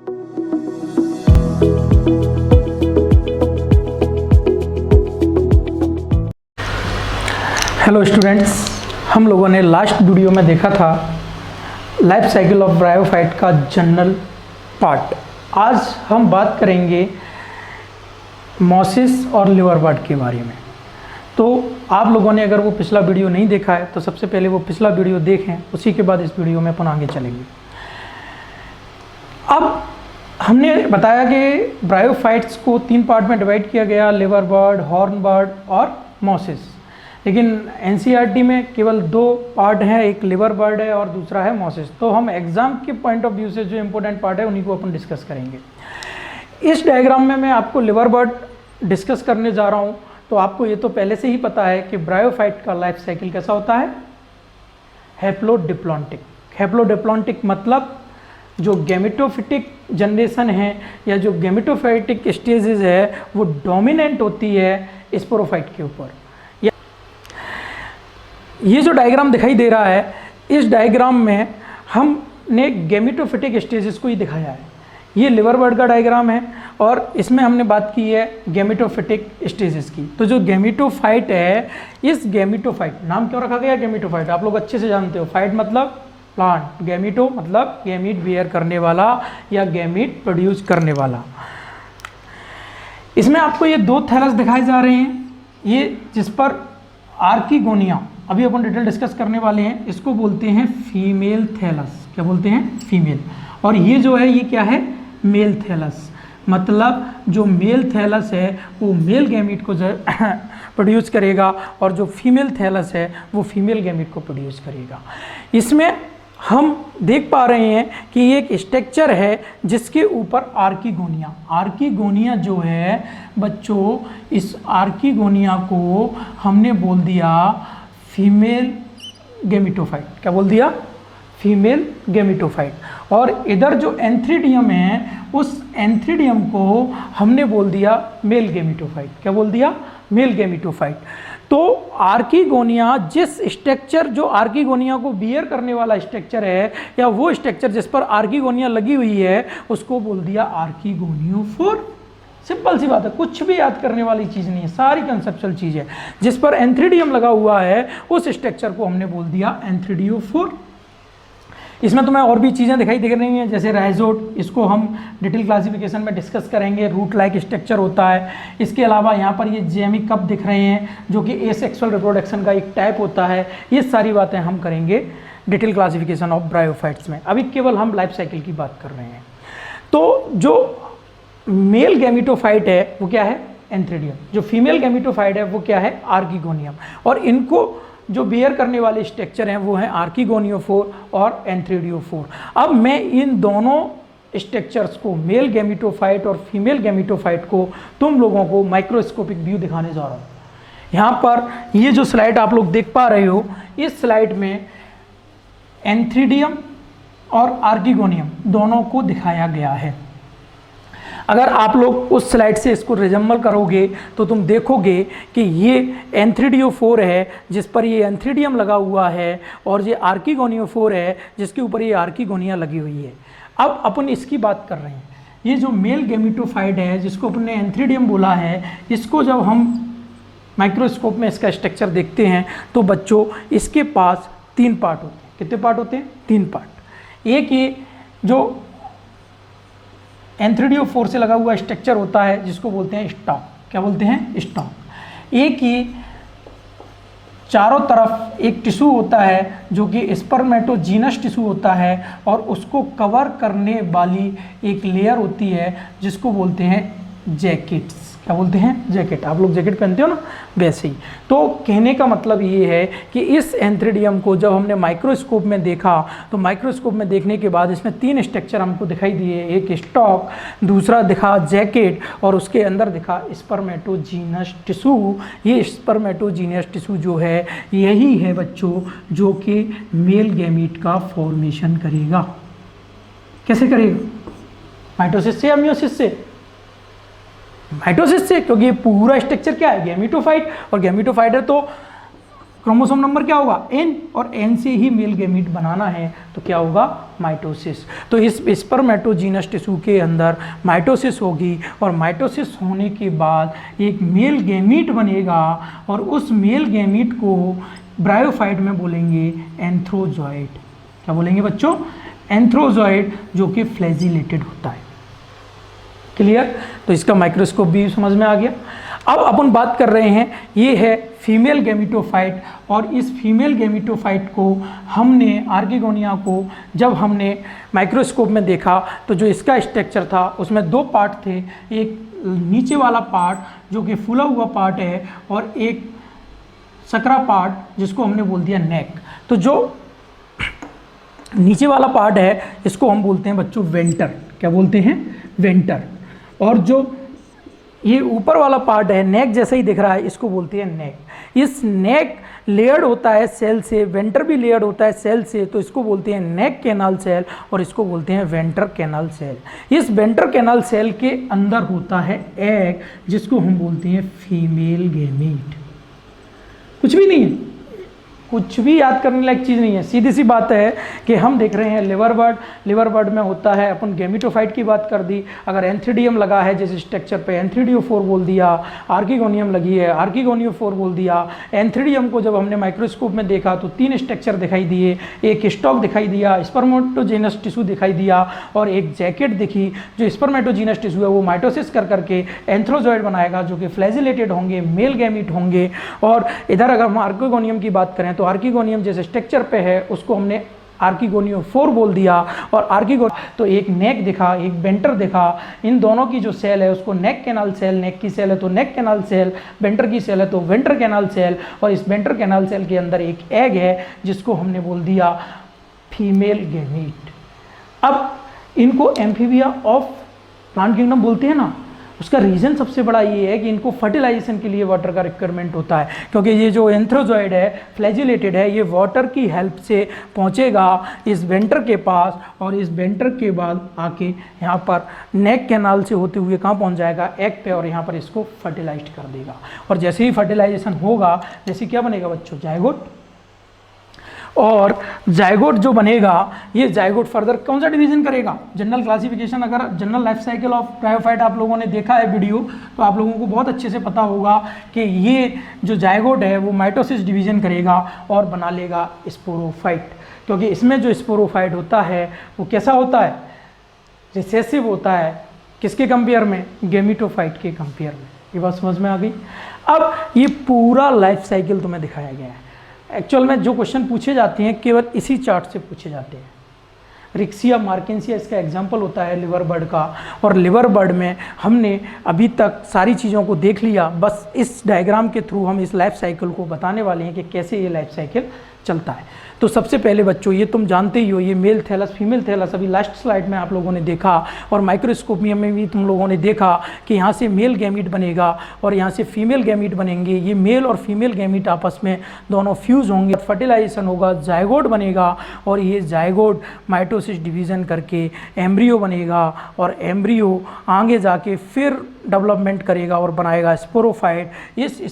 Hello students, हम लोगों ने लास्ट वीडियो में देखा था लाइफ साइकिल ऑफ ब्रायोफाइट का जनरल पार्ट। आज हम बात करेंगे मॉसिस और लिवरबर्ड के बारे में। तो आप लोगों ने अगर वो पिछला वीडियो नहीं देखा है तो सबसे पहले वो पिछला वीडियो देखें, उसी के बाद इस वीडियो में अपन आगे चलेंगे। अब हमने बताया कि ब्रायोफाइट्स को 3 पार्ट में डिवाइड किया गया, लिवरबर्ड, हॉर्नबर्ड और मॉसिस। लेकिन एनसीईआरटी में केवल 2 पार्ट हैं, एक लिवरबर्ड है और दूसरा है मॉसिस। तो हम एग्जाम के पॉइंट ऑफ व्यू से जो इंपॉर्टेंट पार्ट है उन्हीं को अपन डिस्कस करेंगे। इस डायग्राम में मैं आपको लिवरबर्ड डिस्कस करने जा रहा हूँ। तो आपको ये तो पहले से ही पता है कि ब्रायोफाइट का लाइफ साइकिल कैसा होता है, हैप्लोडिप्लॉन्टिक। हैप्लोडिप्लॉन्टिक मतलब जो गैमेटोफिटिक जनरेशन है या जो गैमेटोफाइटिक स्टेजेस है वो डोमिनेंट होती है स्पोरोफाइट के ऊपर। ये जो डायग्राम दिखाई दे रहा है, इस डायग्राम में हमने गैमेटोफिटिक स्टेजेस को ही दिखाया है। ये लिवरबर्ड का डायग्राम है और इसमें हमने बात की है गैमेटोफिटिक स्टेजेस की। तो जो गैमेटोफाइट है, इस गैमेटोफाइट, नाम क्यों रखा गया गैमेटोफाइट, आप लोग अच्छे से जानते हो। फाइट मतलब प्लांट, गैमेटो मतलब गैमीट बियर करने वाला या गैमीट प्रोड्यूस करने वाला। इसमें आपको ये 2 थैलस दिखाए जा रहे हैं, ये जिस पर आर्किगोनिया अभी अपन डिटेल डिस्कस करने वाले हैं, इसको बोलते हैं फीमेल थैलस। क्या बोलते हैं, फीमेल। और ये जो है ये क्या है, मेल थैलस। मतलब जो मेल थैलस है वो मेल गैमीट को प्रोड्यूस करेगा और जो फीमेल थैलस है वो फीमेल गैमीट को प्रोड्यूस करेगा। इसमें हम देख पा रहे हैं कि ये एक स्ट्रक्चर है जिसके ऊपर आर्किगोनिया जो है बच्चों, इस आर्किगोनिया को हमने बोल दिया फीमेल गैमेटोफाइट। क्या बोल दिया, फीमेल गैमेटोफाइट। और इधर जो एंथ्रीडियम है उस एंथ्रीडियम को हमने बोल दिया मेल गैमेटोफाइट। क्या बोल दिया, मेल गैमेटोफाइट। तो आर्किगोनिया, जिस स्ट्रक्चर जो आर्किगोनिया को बियर करने वाला स्ट्रक्चर है या वो स्ट्रक्चर जिस पर आर्किगोनिया लगी हुई है उसको बोल दिया आर्किगोनियोफोर। सिंपल सी बात है, कुछ भी याद करने वाली चीज़ नहीं है, सारी कंसेप्चुअल चीज़ है। जिस पर एंथ्रीडियम लगा हुआ है उस स्ट्रक्चर को हमने बोल दिया एंथ्रीडियोफोर। इसमें तुम्हें और भी चीज़ें दिखाई दे रही हैं, जैसे राइजोट, इसको हम डिटेल क्लासिफिकेशन में डिस्कस करेंगे। रूट लाइक स्ट्रक्चर होता है। इसके अलावा यहाँ पर ये जेमिक कप दिख रहे हैं जो कि एसेक्सुअल रिप्रोडक्शन का एक टाइप होता है। ये सारी बातें हम करेंगे डिटेल क्लासिफिकेशन ऑफ ब्रायोफाइट्स में। अभी केवल हम लाइफ साइकिल की बात कर रहे हैं। तो जो मेल गैमेटोफाइट है वो क्या है, एंथ्रीडियम। जो फीमेल गैमेटोफाइट है वो क्या है, आर्किगोनियम। और इनको जो बियर करने वाले स्ट्रक्चर हैं वो हैं आर्किगोनियोफोर और एंथ्रीडियोफोर। अब मैं इन दोनों स्ट्रक्चर्स को, मेल गैमेटोफाइट और फीमेल गैमेटोफाइट को, तुम लोगों को माइक्रोस्कोपिक व्यू दिखाने जा रहा हूँ। यहाँ पर ये जो स्लाइड आप लोग देख पा रहे हो, इस स्लाइड में एंथ्रीडियम और आर्किगोनियम दोनों को दिखाया गया है। अगर आप लोग उस स्लाइड से इसको रिजम्बल करोगे तो तुम देखोगे कि ये एंथ्रीडियोफोर है जिस पर ये एंथ्रीडियम लगा हुआ है और ये आर्किगोनियोफोर है जिसके ऊपर ये आर्किगोनिया लगी हुई है। अब अपन इसकी बात कर रहे हैं। ये जो मेल गैमेटोफाइट है जिसको अपन ने एंथ्रीडियम बोला है, इसको जब हम माइक्रोस्कोप में इसका स्ट्रक्चर देखते हैं तो बच्चों इसके पास 3 पार्ट होते हैं। कितने पार्ट होते हैं, 3 पार्ट। एक ये जो एंथ्रीडियोफोर से लगा हुआ स्ट्रक्चर होता है जिसको बोलते हैं स्टॉक। क्या बोलते हैं, स्टॉक। एक ही चारों तरफ एक टिश्यू होता है जो कि स्पर्मेटोजीनस टिश्यू होता है और उसको कवर करने वाली एक लेयर होती है जिसको बोलते हैं जैकेट्स। क्या बोलते हैं, जैकेट। आप लोग जैकेट पहनते हो ना, वैसे ही। तो कहने का मतलब ये है कि इस एंथ्रीडियम को जब हमने माइक्रोस्कोप में देखा तो माइक्रोस्कोप में देखने के बाद इसमें 3 स्ट्रक्चर हमको दिखाई दिए। एक स्टॉक, दूसरा दिखा जैकेट और उसके अंदर दिखा स्पर्मेटोजीनस टिश्यू। ये स्पर्मेटोजीनस टिश्यू जो है यही है बच्चों जो कि मेल गैमीट का फॉर्मेशन करेगा। कैसे करेगा, माइटोसिस से या मियोसिस से, माइटोसिस से, क्योंकि ये पूरा स्ट्रक्चर क्या है, गैमेटोफाइट। और गैमेटोफाइट है तो क्रोमोसोम नंबर क्या होगा n, और n से ही मेल गैमीट बनाना है तो क्या होगा माइटोसिस। तो इस स्पर्मेटोजीनस टिश्यू के अंदर माइटोसिस होगी और माइटोसिस होने के बाद एक मेल गैमीट बनेगा और उस मेल गैमीट को ब्रायोफाइट में बोलेंगे एंथ्रोजॉइड। क्या बोलेंगे बच्चों? एंथ्रोजॉइड, जो कि फ्लैजिलेटेड होता है। क्लियर? तो इसका माइक्रोस्कोप भी समझ में आ गया। अब अपन बात कर रहे हैं, ये है फीमेल गैमेटोफाइट, और इस फीमेल गैमेटोफाइट को हमने आर्किगोनिया को जब हमने माइक्रोस्कोप में देखा तो जो इसका स्ट्रक्चर था उसमें 2 पार्ट थे, एक नीचे वाला पार्ट जो कि फूला हुआ पार्ट है और एक सकरा पार्ट जिसको हमने बोल दिया नेक। तो जो नीचे वाला पार्ट है इसको हम बोलते हैं बच्चों वेंटर। क्या बोलते हैं? वेंटर। और जो ये ऊपर वाला पार्ट है नेक जैसा ही दिख रहा है इसको बोलते हैं नेक। इस नेक लेयर्ड होता है सेल से, वेंटर भी लेयर्ड होता है सेल से, तो इसको बोलते हैं नेक कैनाल सेल और इसको बोलते हैं वेंटर कैनाल सेल। इस वेंटर कैनाल सेल के अंदर होता है एग जिसको हम बोलते हैं फीमेल गैमीट। कुछ भी नहीं है, कुछ भी याद करने लायक चीज़ नहीं है, सीधी सी बात है कि हम देख रहे हैं लिवर बर्ड, लिवर बर्ड में होता है, अपन गैमेटोफाइट की बात कर दी, अगर एंथ्रीडियम लगा है जिस स्ट्रक्चर पे एंथ्रीडियो4 बोल दिया, आर्किगोनियम लगी है आर्किगोनियो4 बोल दिया। एंथ्रीडियम को जब हमने माइक्रोस्कोप में देखा तो 3 स्ट्रक्चर दिखाई दिए, एक स्टॉक दिखाई दिया, स्पर्मेटोजीनस टिश्यू दिखाई दिया और एक जैकेट दिखी। जो स्पर्मेटोजीनस टिश्यू है वो माइटोसिस कर करके एंथ्रोजॉइड बनाएगा जो कि फ्लैजिलेटेड होंगे, मेल गैमीट होंगे। और इधर अगर हम आर्किगोनियम की बात करें तो आर्किगोनियम जिस स्ट्रक्चर पे है उसको हमने आर्किगोनियो4 बोल दिया। और तो एक नेक दिखा, एक बेंटर दिखा, इन दोनों की जो सेल है उसको नेक कैनाल सेल, नेक की सेल है तो नेक कैनाल सेल, बेंटर की सेल है तो वेंटर कैनाल सेल, और इस बेंटर कैनाल सेल के अंदर एक एग है जिसको हमने बोल दिया फीमेल गैमीट। अब इनको एम्फीबिया ऑफ प्लांट किंगडम बोलते हैं ना, उसका रीज़न सबसे बड़ा ये है कि इनको फर्टिलाइजेशन के लिए वाटर का रिक्वायरमेंट होता है, क्योंकि ये जो एंथ्रोजॉइड है फ्लैजिलेटेड है, ये वाटर की हेल्प से पहुंचेगा इस वेंटर के पास और इस वेंटर के बाद आके यहाँ पर नेक कैनाल से होते हुए कहाँ पहुंच जाएगा? एग पे, और यहाँ पर इसको फर्टिलाइज कर देगा। और जैसे ही फर्टिलाइजेशन होगा, जैसे क्या बनेगा बच्चों? जायगोट। और जायगोट जो बनेगा, ये जायगोट फर्दर कौन सा डिवीजन करेगा? जनरल क्लासिफिकेशन, अगर general life cycle of bryophyte आप लोगों ने देखा है वीडियो तो आप लोगों को बहुत अच्छे से पता होगा कि ये जो जायगोट है वो माइटोसिस डिवीजन करेगा और बना लेगा स्पोरोफाइट। क्योंकि इसमें जो स्पोरोफाइट होता है वो कैसा होता है? रिसेसिव होता है। किसके कंपेयर में? गैमेटोफाइट के कंपेयर में। ये बात समझ में आ गई? अब ये पूरा लाइफ साइकिल तुम्हें दिखाया गया है। एक्चुअल में जो क्वेश्चन पूछे जाते हैं केवल इसी चार्ट से पूछे जाते हैं। रिक्सिया मार्केंसिया इसका एग्जाम्पल होता है लिवर बर्ड का, और लिवर बर्ड में हमने अभी तक सारी चीज़ों को देख लिया। बस इस डायग्राम के थ्रू हम इस लाइफ साइकिल को बताने वाले हैं कि कैसे ये लाइफ साइकिल चलता है। तो सबसे पहले बच्चों ये तुम जानते ही हो, ये मेल थैलस फीमेल थैलस अभी लास्ट स्लाइड में आप लोगों ने देखा, और माइक्रोस्कोपियम में भी तुम लोगों ने देखा कि यहाँ से मेल गैमीट बनेगा और यहाँ से फीमेल गैमीट बनेंगे। ये मेल और फीमेल गैमीट आपस में दोनों फ्यूज़ होंगे, फर्टिलाइजेशन होगा, जायगोट बनेगा, और ये जायगोट माइटोसिस डिवीज़न करके एम्ब्रियो बनेगा, और एम्ब्रियो आगे जाके फिर डेवलपमेंट करेगा और बनाएगा स्पोरोफाइट। इस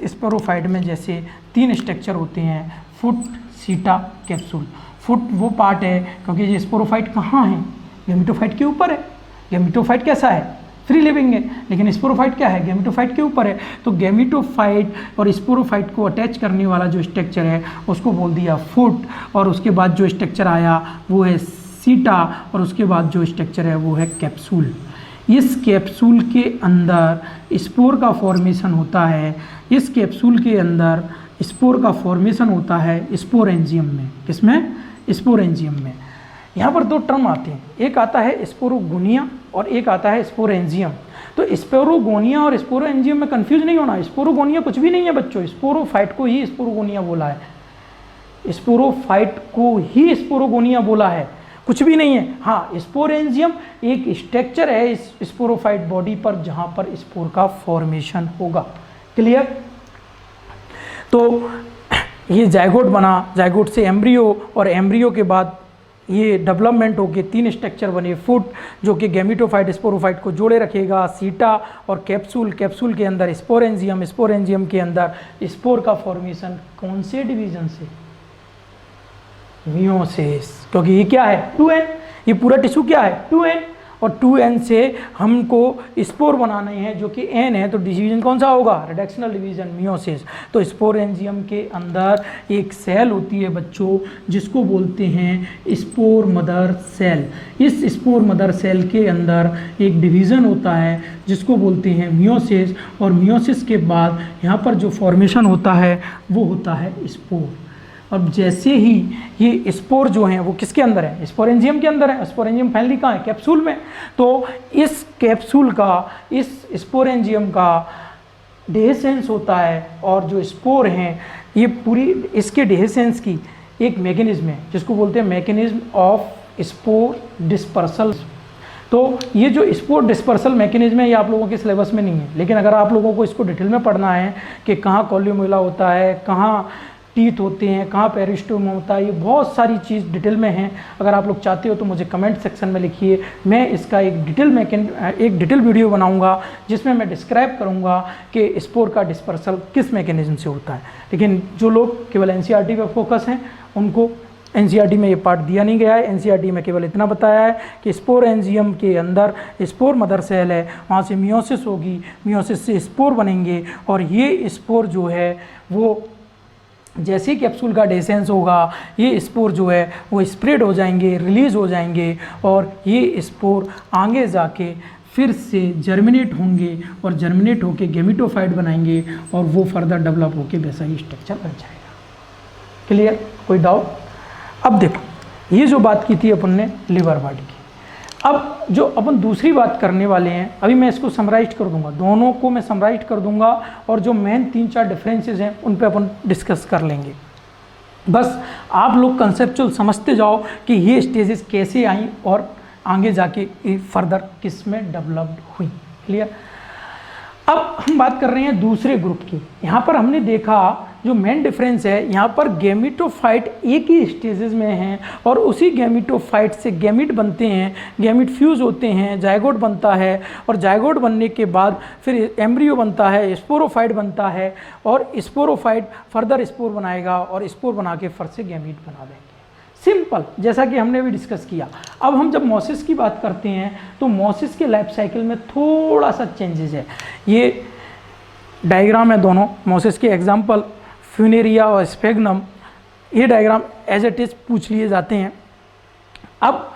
स्पोरोफाइट में जैसे 3 स्ट्रक्चर होते हैं, फुट, सीटा, कैप्सूल। फुट वो पार्ट है क्योंकि ये स्पोरोफाइट कहाँ है? गैमेटोफाइट के ऊपर है। गैमेटोफाइट कैसा है? फ्री लिविंग है, लेकिन स्पोरोफाइट क्या है? गैमेटोफाइट के ऊपर है। तो गैमेटोफाइट और स्पोरोफाइट को अटैच करने वाला जो स्ट्रक्चर है उसको बोल दिया फुट, और उसके बाद जो स्ट्रक्चर आया वो है सीटा, और उसके बाद जो स्ट्रक्चर है वो है कैप्सूल। इस कैप्सूल के अंदर स्पोर का फॉर्मेशन होता है। इस कैप्सूल के अंदर स्पोर का फॉर्मेशन होता है स्पोरेंजियम में। किसमें? स्पोरेंजियम में। यहाँ पर 2 टर्म आते हैं, एक आता है स्पोरोगोनिया और एक आता है स्पोरेंजियम। तो स्पोरोगोनिया और स्पोरेंजियम में कंफ्यूज नहीं होना। स्पोरोगोनिया कुछ भी नहीं है बच्चों, स्पोरोफाइट को ही स्पोरोगोनिया बोला है। स्पोरोफाइट को ही स्पोरोगोनिया बोला है, कुछ भी नहीं है। हाँ, स्पोरेंजियम एक स्ट्रक्चर है इस स्पोरोफाइट बॉडी पर जहाँ पर स्पोर का फॉर्मेशन होगा। क्लियर? तो ये जायगोट बना, जायगोट से एम्ब्रियो, और एम्ब्रियो के बाद ये डेवलपमेंट होके 3 स्ट्रक्चर बने, फुट जो कि गैमेटोफाइट स्पोरोफाइट को जोड़े रखेगा, सीटा और कैप्सूल, कैप्सूल के अंदर स्पोरेंजियम, स्पोरेंजियम के अंदर स्पोर का फॉर्मेशन कौन से डिवीजन से? मियोसिस, क्योंकि ये क्या है 2n, ये पूरा टिश्यू क्या है 2n, और 2n से हमको स्पोर बनाने हैं जो कि n है, तो डिवीजन कौन सा होगा? Reductional division, meiosis. तो स्पोरेंजियम के अंदर एक सेल होती है बच्चों जिसको बोलते हैं स्पोर मदर सेल। इस स्पोर मदर सेल के अंदर एक डिवीज़न होता है जिसको बोलते हैं मियोसिस, और मियोसिस के बाद यहाँ पर जो फॉर्मेशन होता है वो होता है स्पोर। अब जैसे ही ये स्पोर जो हैं वो किसके अंदर है? स्पोरेंजियम के अंदर है। स्पोरेंजियम फाइनली कहाँ है? कैप्सूल में। तो इस कैप्सूल का, इस स्पोरेंजियम का डेhiscence होता है, और जो स्पोर हैं ये पूरी इसके डेhiscence की एक मैकेनिज्म है जिसको बोलते हैं मैकेनिज्म ऑफ स्पोर डिस्पर्सल। तो ये जो स्पोर डिस्पर्सल मैकेनिज्म है ये आप लोगों के सिलेबस में नहीं है, लेकिन अगर आप लोगों को इसको डिटेल में पढ़ना है कि कहाँ कॉल्यूमेला होता है, कहाँ टीथ होते हैं, कहाँ पेरिस्टोम होता है, ये बहुत सारी चीज़ डिटेल में हैं। अगर आप लोग चाहते हो तो मुझे कमेंट सेक्शन में लिखिए, मैं इसका एक डिटेल वीडियो बनाऊंगा जिसमें मैं डिस्क्राइब करूंगा कि स्पोर का डिस्पर्सल किस मैकेनिज्म से होता है। लेकिन जो लोग केवल एनसीईआरटी पे फोकस हैं उनको एनसीईआरटी में ये पार्ट दिया नहीं गया है। एनसीईआरटी में केवल इतना बताया है कि स्पोरेंजियम के अंदर स्पोर मदर सेल है, वहाँ से मियोसिस होगी, मियोसिस से स्पोर बनेंगे, और ये स्पोर जो है वो जैसे ही कैप्सूल का डेhiscence होगा ये स्पोर जो है वो स्प्रेड हो जाएंगे, रिलीज़ हो जाएंगे, और ये स्पोर आगे जाके फिर से जर्मिनेट होंगे, और जर्मिनेट होके गैमेटोफाइट बनाएंगे, और वो फर्दर डेवलप होके वैसा ही स्ट्रक्चर बन जाएगा। क्लियर? कोई डाउट? अब देखो, ये जो बात की थी अपन ने लिवर बॉडी की, अब जो अपन दूसरी बात करने वाले हैं, अभी मैं इसको समराइज कर दूंगा, दोनों को मैं समराइज कर दूंगा, और जो मेन 3-4 डिफरेंसेस हैं उन पे अपन डिस्कस कर लेंगे। बस आप लोग कंसेप्चुअल समझते जाओ कि ये स्टेजेस कैसे आई और आगे जाके फर्दर किस में डेवलप्ड हुई। क्लियर? अब हम बात कर रहे हैं दूसरे ग्रुप की। यहाँ पर हमने देखा जो मेन डिफरेंस है, यहाँ पर गैमेटोफाइट एक ही स्टेजेस में हैं, और उसी गैमेटोफाइट से गैमिट बनते हैं, गैमिट फ्यूज़ होते हैं, जायगोट बनता है, और जायगोट बनने के बाद फिर एम्ब्रियो बनता है, स्पोरोफाइट बनता है, और स्पोरोफाइट फर्दर स्पोर बनाएगा, और स्पोर बना के फिर से गैमिट बना देंगे। सिंपल, जैसा कि हमने भी डिस्कस किया। अब हम जब मोसिस की बात करते हैं तो मोसिस के लाइफ साइकिल में थोड़ा सा चेंजेस है। ये डायग्राम है दोनों, मोसिस के एग्जाम्पल फ्यूनेरिया और स्फेग्नम, ये डायग्राम एज इट इज़ पूछ लिए जाते हैं। अब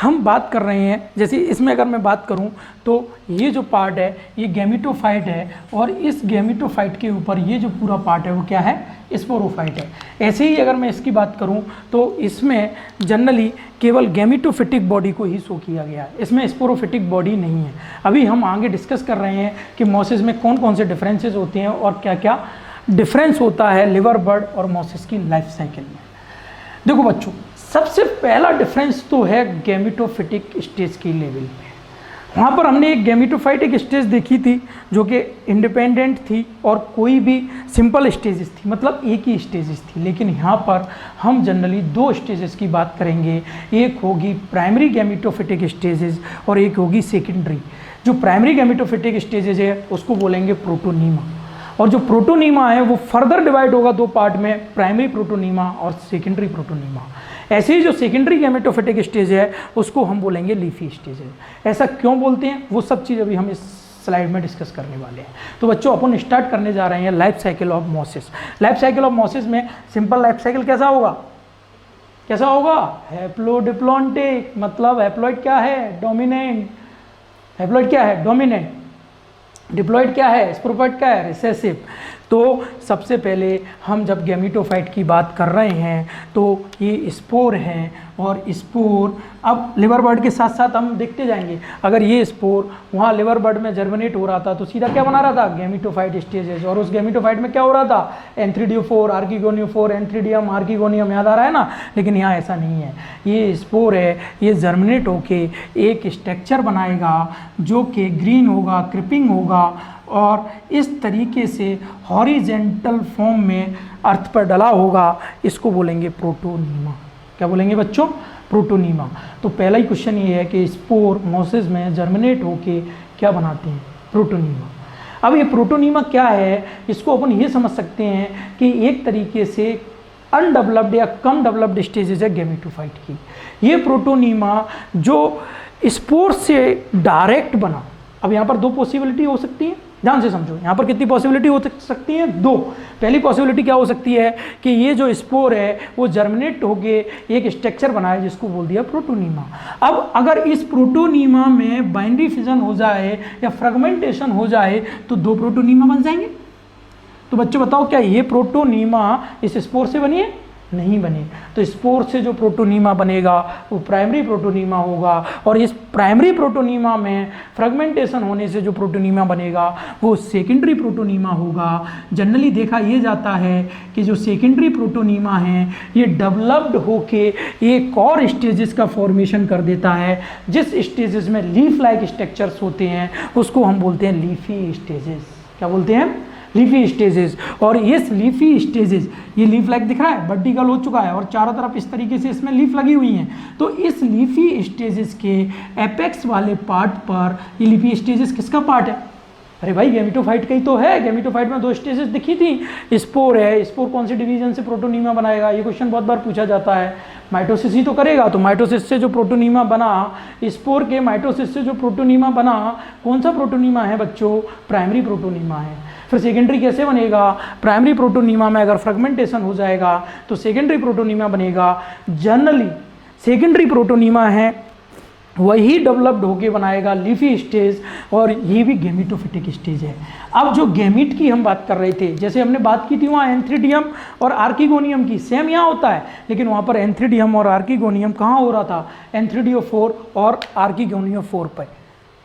हम बात कर रहे हैं, जैसे इसमें अगर मैं बात करूं तो ये जो पार्ट है ये गैमेटोफाइट है, और इस गैमेटोफाइट के ऊपर ये जो पूरा पार्ट है वो क्या है? स्पोरोफाइट है। ऐसे ही अगर मैं इसकी बात करूं तो इसमें जनरली केवल गैमेटोफिटिक बॉडी को ही शो किया गया है, इसमें स्पोरोफिटिक बॉडी नहीं है। अभी हम आगे डिस्कस कर रहे हैं कि मोसिस में कौन कौन से डिफरेंसेस होते हैं और क्या क्या डिफरेंस होता है लिवर बर्ड और मोसिस की लाइफ साइकिल में। देखो बच्चों, सबसे पहला डिफरेंस तो है गैमेटोफिटिक स्टेज की लेवल पे। वहाँ पर हमने एक गैमेटोफाइटिक स्टेज देखी थी जो कि इंडिपेंडेंट थी और कोई भी सिंपल स्टेजेस थी, मतलब एक ही स्टेजेस थी। लेकिन यहाँ पर हम जनरली 2 स्टेजेस की बात करेंगे, एक होगी प्राइमरी गैमेटोफिटिक स्टेजेस और एक होगी सेकेंडरी। जो प्राइमरी गैमेटोफिटिक स्टेजेस है उसको बोलेंगे प्रोटोनीमा, और जो प्रोटोनीमा है वो फर्दर डिवाइड होगा 2 पार्ट में, प्राइमरी प्रोटोनीमा और सेकेंडरी प्रोटोनीमा। ऐसे ही जो सेकेंडरी गैमेटोफिटिक स्टेज है उसको हम बोलेंगे लीफी स्टेज है। ऐसा क्यों बोलते हैं वो सब चीज़ अभी हम इस स्लाइड में डिस्कस करने वाले हैं। तो बच्चों अपन स्टार्ट करने जा रहे हैं life cycle of mosses. Life cycle of mosses में सिंपल लाइफ साइकिल कैसा होगा? कैसा होगा? हैप्लोडिप्लॉन्टिक, मतलब हैप्लॉइड क्या है? डोमिनेंट। हैप्लॉइड क्या है? डोमिनेंट। डिप्लॉइड क्या है? स्पोरोफाइट क्या है? रिसेसिव। तो सबसे पहले हम जब गैमेटोफाइट की बात कर रहे हैं तो ये स्पोर हैं, और स्पोर अब लिवर बर्ड के साथ साथ हम देखते जाएंगे। अगर ये स्पोर वहाँ लिवर बर्ड में जर्मिनेट हो रहा था तो सीधा क्या बना रहा था? Gametophyte stages. और उस गैमेटोफाइट में क्या हो रहा था? एंथ्रीडियोफोर, आर्किगोनियोफोर, एंथ्रीडियम, आर्किगोनियम, याद आ रहा है ना? लेकिन यहाँ ऐसा नहीं है। ये स्पोर है, ये जर्मिनेट होके एक स्ट्रक्चर बनाएगा जो कि ग्रीन होगा, क्रिपिंग होगा, और इस तरीके से हॉरिजेंटल फॉर्म में अर्थ पर डला होगा। इसको बोलेंगे प्रोटोनीमा। क्या बोलेंगे बच्चों? प्रोटोनीमा। तो पहला ही क्वेश्चन ये है कि स्पोर मोसिस में जर्मिनेट होके क्या बनाते हैं, प्रोटोनीमा। अब ये प्रोटोनीमा क्या है, इसको अपन ये समझ सकते हैं कि एक तरीके से अनडेवलप्ड या कम डेवलप्ड स्टेजेस है गैमेटोफाइट की। ये प्रोटोनीमा जो स्पोर से डायरेक्ट बना, अब यहाँ पर दो पॉसिबिलिटी हो सकती है, ध्यान से समझो, यहाँ पर कितनी पॉसिबिलिटी हो सकती है, दो। पहली पॉसिबिलिटी क्या हो सकती है कि ये जो स्पोर है वो जर्मिनेट होके एक स्ट्रक्चर बनाए जिसको बोल दिया प्रोटोनीमा। अब अगर इस प्रोटोनीमा में बाइनरी फिजन हो जाए या फ्रेगमेंटेशन हो जाए तो दो प्रोटोनीमा बन जाएंगे। तो बच्चों बताओ क्या ये प्रोटोनीमा इस स्पोर से बनी है, नहीं बनी। तो स्पोर से जो प्रोटोनीमा बनेगा वो प्राइमरी प्रोटोनीमा होगा, और इस प्राइमरी प्रोटोनीमा में फ्रेगमेंटेशन होने से जो प्रोटोनीमा बनेगा वो सेकेंडरी प्रोटोनीमा होगा। जनरली देखा ये जाता है कि जो सेकेंडरी प्रोटोनीमा है ये डेवलप्ड होके एक और स्टेजेस का फॉर्मेशन कर देता है, जिस स्टेजेस में लीफ लाइक स्ट्रक्चर्स होते हैं उसको हम बोलते हैं लीफी स्टेजेस। क्या बोलते हैं, लीफी स्टेजेस। और इस लीफी स्टेजेस, ये लीफ लाइक दिख रहा है, वर्टिकल हो चुका है और चारों तरफ इस तरीके से इसमें लीफ लगी हुई हैं। तो इस लीफी स्टेजेस के एपेक्स वाले पार्ट पर, ये लीफी स्टेजेस किसका पार्ट है, अरे भाई गैमेटोफाइट का ही तो है। गैमेटोफाइट में दो स्टेजेस दिखी थी, स्पोर है, स्पोर कौन सी डिवीजन से प्रोटोनीमा बनाएगा, ये क्वेश्चन बहुत बार पूछा जाता है। माइटोसिस ही तो करेगा, तो माइटोसिस से जो प्रोटोनीमा बना, स्पोर के माइटोसिस से जो प्रोटोनीमा बना, कौन सा प्रोटोनीमा है बच्चों, प्राइमरी प्रोटोनीमा है। फिर सेकेंडरी कैसे बनेगा, प्राइमरी प्रोटोनीमा में अगर फ्रेगमेंटेशन हो जाएगा तो सेकेंडरी प्रोटोनीमा बनेगा। जनरली सेकेंडरी प्रोटोनीमा है वही डेवलप्ड होके बनाएगा लीफी स्टेज, और ये भी गैमेटोफिटिक स्टेज है। अब जो गैमीट की हम बात कर रहे थे, जैसे हमने बात की थी वहाँ एंथ्रीडियम और आर्किगोनियम की, सेम यहाँ होता है, लेकिन वहाँ पर एंथ्रीडियम और आर्किगोनियम कहाँ हो रहा था, एंथ्रीडियोफोर और आर्किगोनियोफोर पर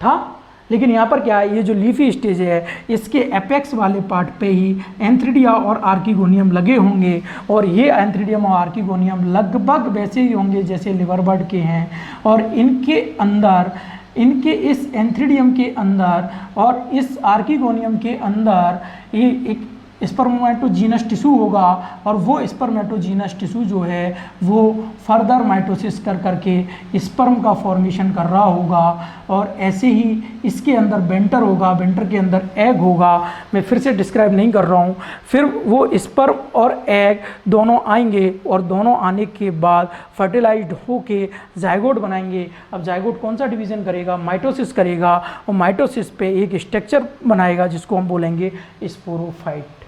था। लेकिन यहाँ पर क्या है, ये जो लीफी स्टेज है इसके एपेक्स वाले पार्ट पे ही एंथ्रीडिया और आर्किगोनियम लगे होंगे, और ये एंथ्रीडियम और आर्किगोनियम लगभग वैसे ही होंगे जैसे लिवर बर्ड के हैं। और इनके अंदर, इनके इस एंथ्रीडियम के अंदर और इस आर्किगोनियम के अंदर ये एक स्पर्मेटोजीनस टिश्यू होगा, और वो स्पर्मेटोजीनस टिश्यू जो है वो फर्दर माइटोसिस कर करके स्पर्म का फॉर्मेशन कर रहा होगा, और ऐसे ही इसके अंदर बेंटर होगा, बेंटर के अंदर एग होगा। मैं फिर से डिस्क्राइब नहीं कर रहा हूँ। फिर वो स्पर्म और एग दोनों आएंगे, और दोनों आने के बाद फर्टिलाइज्ड होके जाइगोट बनाएंगे। अब जाइगोट कौन सा डिवीज़न करेगा, माइटोसिस करेगा, और माइटोसिस पे एक स्ट्रक्चर बनाएगा जिसको हम बोलेंगे स्पोरोफाइट।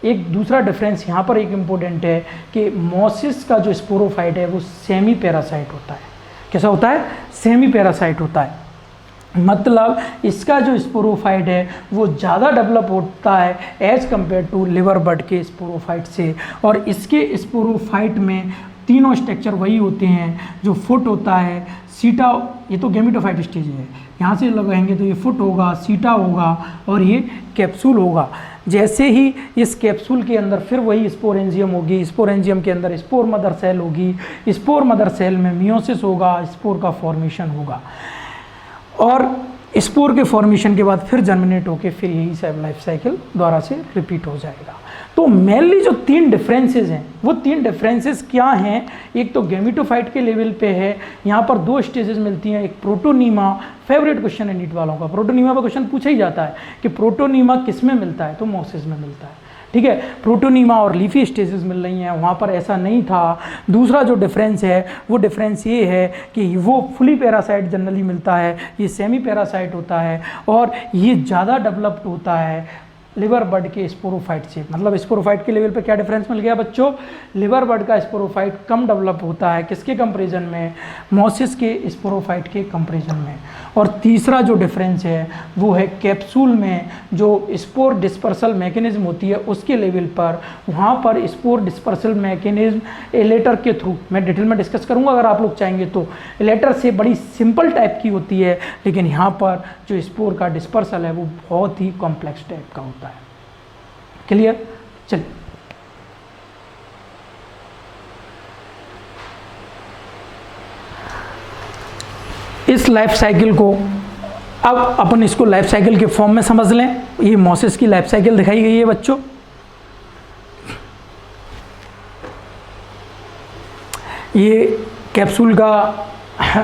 एक दूसरा डिफरेंस यहाँ पर एक इम्पोर्टेंट है कि मोसिस का जो स्पोरोफाइट है वो सेमी पैरासाइट होता है। कैसा होता है, सेमी पैरासाइट होता है। मतलब इसका जो स्पोरोफाइट है वो ज़्यादा डेवलप होता है as compared to liverwort के स्पोरोफाइट से। और इसके स्पोरोफाइट में तीनों स्ट्रक्चर वही होते हैं, जो फुट होता है, सीटा, ये तो गैमेटोफाइट स्टेज है, यहाँ से लगाएंगे तो ये फुट होगा, सीटा होगा, और ये कैप्सूल होगा। जैसे ही इस कैप्सूल के अंदर फिर वही स्पोरेंजियम होगी, स्पोरेंजियम के अंदर स्पोर मदर सेल होगी, स्पोर मदर सेल में मियोसिस होगा, स्पोर का फॉर्मेशन होगा, और स्पोर के फॉर्मेशन के बाद फिर जर्मिनेट होकर फिर यही सब लाइफ साइकिल दोबारा से रिपीट हो जाएगा। तो मेनली जो तीन डिफरेंसेस हैं वो तीन डिफरेंसेस क्या हैं, एक तो गैमेटोफाइट के लेवल पे है, यहाँ पर दो स्टेजेस मिलती हैं, एक प्रोटोनीमा, फेवरेट क्वेश्चन है नीट वालों का, प्रोटोनीमा पर क्वेश्चन पूछा ही जाता है कि प्रोटोनीमा किस में मिलता है, तो मोसिस में मिलता है। ठीक है, प्रोटोनीमा और लीफी स्टेजेस मिल रही हैं, वहाँ पर ऐसा नहीं था। दूसरा जो डिफरेंस है वो डिफरेंस ये है कि वो फुली पैरासाइट जनरली मिलता है, ये सेमी पैरासाइट होता है, और ये ज़्यादा डेवलप्ड होता है लिवर बर्ड के स्पोरोफाइट से। मतलब स्पोरोफाइट के लेवल पे क्या डिफरेंस मिल गया बच्चों, लिवर बर्ड का स्पोरोफाइट कम डेवलप होता है किसके कंपैरिजन में, मोसिस के स्पोरोफाइट के कंपैरिजन में। और तीसरा जो डिफरेंस है वो है कैप्सूल में जो स्पोर डिस्पर्सल मैकेनिज्म होती है उसके लेवल पर, वहाँ पर स्पोर डिस्पर्सल मैकेनिज्म एलेटर के थ्रू, मैं डिटेल में डिस्कस करूँगा अगर आप लोग चाहेंगे तो, एलेटर से बड़ी सिंपल टाइप की होती है, लेकिन यहाँ पर जो स्पोर का डिस्पर्सल है वो बहुत ही कॉम्प्लेक्स टाइप का होता है। क्लियर, चलिए इस लाइफ साइकिल को अब अपन इसको लाइफ साइकिल के फॉर्म में समझ लें। ये मोसिस की लाइफ साइकिल दिखाई गई है बच्चों। ये कैप्सूल का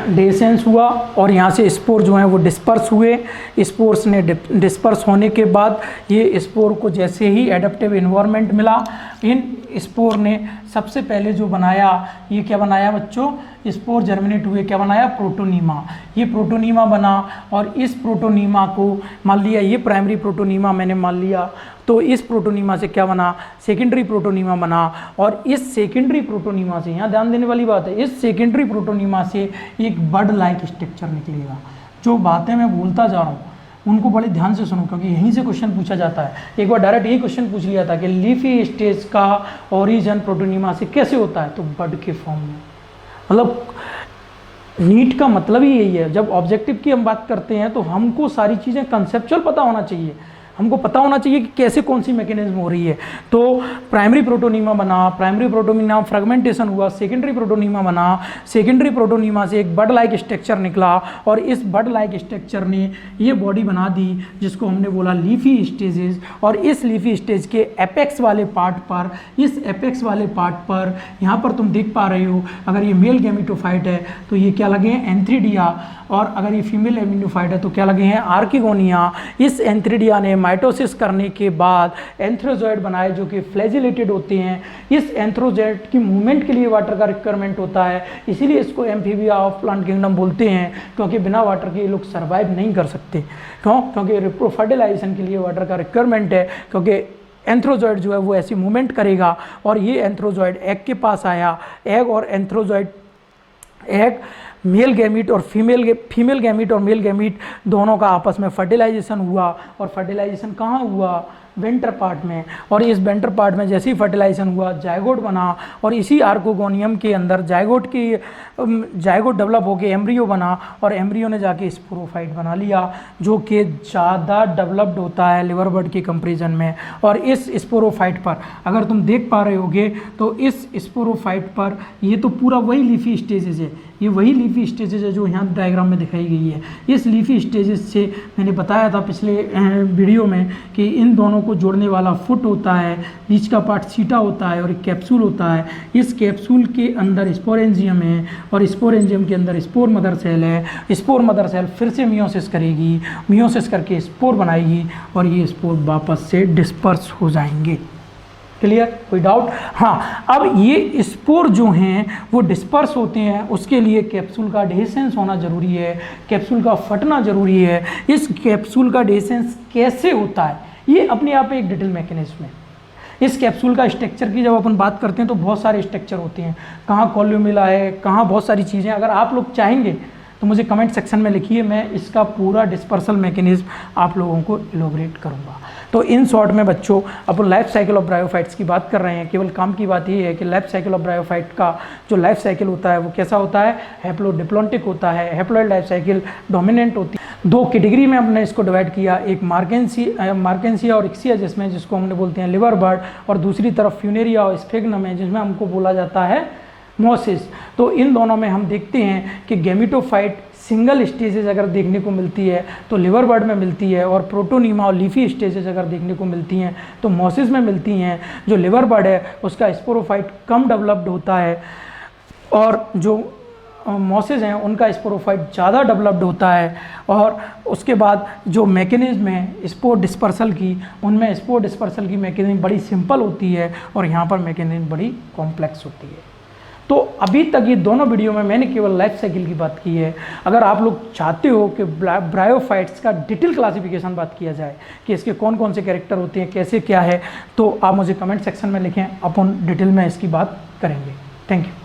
डेसेंस हुआ और यहाँ से स्पोर जो हैं वो डिस्पर्स हुए। स्पोर्स ने डिस्पर्स होने के बाद ये स्पोर को जैसे ही एडेप्टिव इन्वायरमेंट मिला, इन स्पोर ने सबसे पहले जो बनाया, ये क्या बनाया बच्चों, स्पोर जर्मिनेट हुए, क्या बनाया, प्रोटोनीमा। ये प्रोटोनीमा बना और इस प्रोटोनीमा को मान लिया, ये प्राइमरी प्रोटोनीमा मैंने मान लिया, तो इस प्रोटोनीमा से क्या बना, सेकेंडरी प्रोटोनीमा बना। और इस सेकेंडरी प्रोटोनीमा से, यहाँ ध्यान देने वाली बात है, इस सेकेंडरी प्रोटोनीमा से एक बर्ड लाइक स्ट्रक्चर निकलेगा। जो बातें मैं बोलता जा रहा हूँ उनको बड़े ध्यान से सुनो, क्योंकि यहीं से क्वेश्चन पूछा जाता है। एक बार डायरेक्ट यही क्वेश्चन पूछ लिया था कि लीफी स्टेज का ओरिजिन प्रोटोनीमा से कैसे होता है, तो बर्ड के फॉर्म में। मतलब नीट का मतलब ही यही है, जब ऑब्जेक्टिव की हम बात करते हैं तो हमको सारी चीज़ें कंसेप्चुअल पता होना चाहिए, हमको पता होना चाहिए कि कैसे कौन सी मैकेनिज्म हो रही है। तो प्राइमरी प्रोटोनीमा बना, प्राइमरी प्रोटोनीमा फ्रेगमेंटेशन हुआ, सेकेंडरी प्रोटोनीमा बना, सेकेंडरी प्रोटोनीमा से एक बर्ड लाइक स्ट्रक्चर निकला और इस बर्ड लाइक स्ट्रक्चर ने ये बॉडी बना दी जिसको हमने बोला लीफी स्टेजेस। और इस लीफी स्टेज के एपेक्स वाले पार्ट पर, इस एपेक्स वाले पार्ट पर यहाँ पर तुम देख पा रहे हो, अगर ये मेल गैमेटोफाइट है तो ये क्या लगे हैं, एंथ्रीडिया, और अगर ये फीमेल एमिनोफाइट है तो क्या लगे हैं, आर्किगोनिया। इस एंथ्रीडिया ने माइटोसिस करने के बाद एंथ्रोजॉइड बनाए जो कि फ्लैजिलेटेड होते हैं। इस एंथ्रोजॉइड की मूवमेंट के लिए वाटर का रिक्वायरमेंट होता है, इसीलिए इसको एम्फीबिया ऑफ प्लांट किंगडम बोलते हैं, क्योंकि बिना वाटर के ये लोग सर्वाइव नहीं कर सकते। क्यों? क्योंकि फर्टिलाइजेशन के लिए वाटर का रिक्वायरमेंट है, क्योंकि एंथ्रोजॉइड जो है वो ऐसी मूवमेंट करेगा। और ये एंथ्रोजॉइड एग के पास आया, एग और एंथ्रोजॉइड, एग मेल गैमीट और फीमेल गैमीट और मेल गैमीट दोनों का आपस में फर्टिलाइजेशन हुआ। और फर्टिलाइजेशन कहाँ हुआ, वेंटर पार्ट में। और इस वेंटर पार्ट में जैसे ही फर्टिलाइजेशन हुआ जायगोट बना, और इसी आर्कोगोनियम के अंदर जायगोट डेवलप होकर एम्ब्रियो बना, और एम्ब्रियो ने जाके स्पोरोफाइट बना लिया जो कि ज़्यादा डेवलप्ड होता है लिवर बर्ड के कंपेरिजन में। और इस स्पोरोफाइट पर अगर तुम देख पा रहे होगे तो इस स्पोरोफाइट पर ये तो पूरा वही लीफी स्टेजेस है, ये वही लीफी स्टेजेस है जो यहाँ डायग्राम में दिखाई गई है। इस लीफी स्टेजेस से मैंने बताया था पिछले वीडियो में कि इन दोनों को जोड़ने वाला फुट होता है, बीच का पार्ट सीटा होता है और एक कैप्सूल होता है। इस कैप्सूल के अंदर स्पोरेंजियम है और स्पोरेंजियम के अंदर स्पोर मदर सेल है। स्पोर मदर सेल फिर से मियोसिस करेगी, मियोसिस करके स्पोर बनाएगी और ये स्पोर वापस से डिस्पर्स हो जाएंगे। क्लियर? कोई डाउट? हाँ, अब ये स्पोर जो हैं वो डिस्पर्स होते हैं, उसके लिए कैप्सूल का एडहेसेंस होना जरूरी है, कैप्सूल का फटना जरूरी है। इस कैप्सूल का एडहेसेंस कैसे होता है ये अपने आप में एक डिटेल मैकेनिज्म है। इस कैप्सूल का स्ट्रक्चर की जब अपन बात करते हैं तो बहुत सारे स्ट्रक्चर होते हैं, कहाँ कॉल्यूमिला है, कहाँ बहुत सारी चीज़ें। अगर आप लोग चाहेंगे तो मुझे कमेंट सेक्शन में लिखिए, मैं इसका पूरा डिस्पर्सल मैकेनिज्म आप लोगों को इलोबरेट करूँगा। तो इन शॉर्ट में बच्चों अपन लाइफ साइकिल ऑफ ब्रायोफाइट्स की बात कर रहे हैं। केवल काम की बात ये है कि लाइफ साइकिल ऑफ ब्रायोफाइट का जो लाइफ साइकिल होता है वो कैसा होता है, हैप्लोडिप्लॉन्टिक होता है। हैप्लॉइड लाइफ साइकिल डोमिनेंट होती है। दो कैटेगरी में हमने इसको डिवाइड किया, एक मार्केंसिया और इक्सिया जिसको हमने बोलते हैं लिवर बर्ड, और दूसरी तरफ फ्यूनेरिया और स्फेग्नम है जिसमें हमको बोला जाता है मोसिस। तो इन दोनों में हम देखते हैं कि गैमेटोफाइट सिंगल स्टेजेस अगर देखने को मिलती है तो लिवर बर्ड में मिलती है, और प्रोटोनीमा और लीफी स्टेजेस अगर देखने को मिलती हैं तो मोसिस में मिलती हैं। जो लिवर बर्ड है उसका स्पोरोफाइट कम डेवलप्ड होता है, और जो मोसिस हैं उनका स्पोरोफाइट ज़्यादा डेवलप्ड होता है। और उसके बाद जो मैकेनिज्म है स्पोर डिस्पर्सल की, उनमें स्पोर डिस्पर्सल की मैकेनिज्म बड़ी सिंपल होती है और यहाँ पर मैकेनिज्म बड़ी कॉम्प्लेक्स होती है। तो अभी तक ये दोनों वीडियो में मैंने केवल लाइफ साइकिल की बात की है। अगर आप लोग चाहते हो कि ब्रायोफाइट्स का डिटेल क्लासिफिकेशन बात किया जाए कि इसके कौन कौन से कैरेक्टर होते हैं, कैसे क्या है, तो आप मुझे कमेंट सेक्शन में लिखें, अपन डिटेल में इसकी बात करेंगे। Thank you.